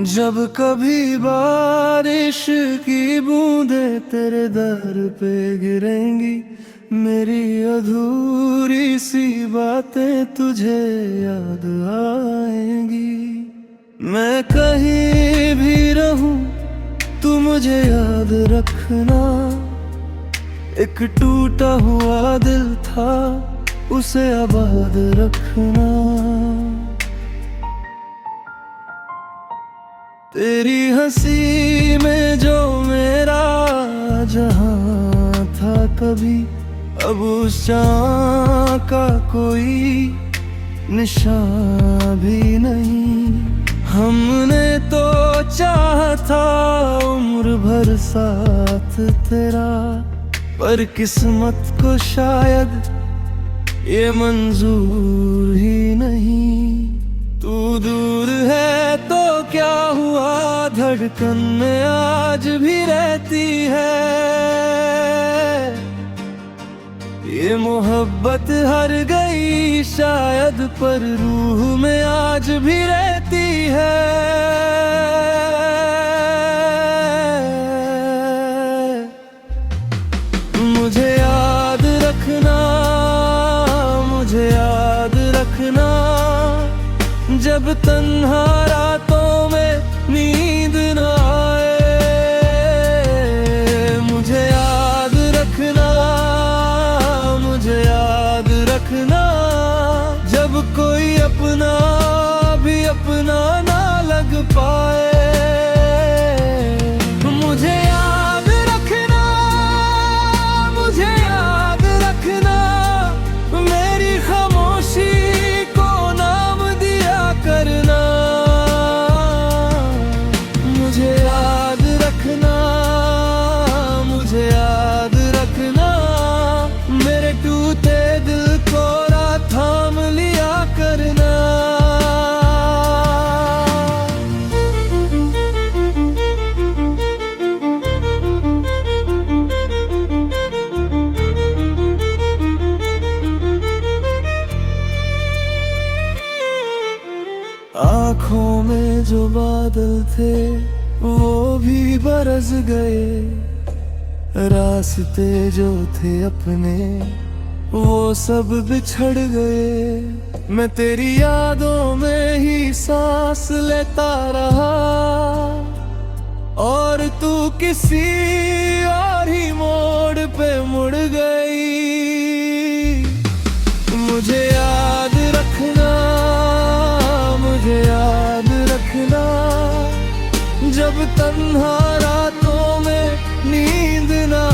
जब कभी बारिश की बूंदें तेरे दर पे गिरेंगी, मेरी अधूरी सी बातें तुझे याद आएंगी। मैं कहीं भी रहूं तू मुझे याद रखना, एक टूटा हुआ दिल था उसे आबाद रखना। तेरी हंसी में जो मेरा जहां था कभी, अब उस जहां का कोई निशान भी नहीं। हमने तो चाहा था उम्र भर साथ तेरा, पर किस्मत को शायद ये मंजूर ही नहीं। तू दूर है तो क्या हुआ, धड़कन में आज भी रहती है। ये मोहब्बत हार गई शायद, पर रूह में आज भी रहती है। मुझे याद रखना, मुझे याद रखना, जब तन्हा रातों में नींद न आए। मुझे याद रखना, मुझे याद रखना, जब कोई अपना भी अपना ना लग पाए। मुझे याद रखना, मुझे याद रखना, मेरी खामोशी को नाम दिया करना। मुझे याद रखना, मुझे याद रखना, मेरे टूटे दिल को थाम लिया करना। आँखों में जो बादल थे वो भी बरस गए, रास्ते जो थे अपने वो सब बिछड़ गए। मैं तेरी यादों में ही सांस लेता रहा, और तू किसी और ही मोड़ पे मुड़ गई। मुझे याद रखना, मुझे याद रखना, जब तन्हा रातों में नींद ना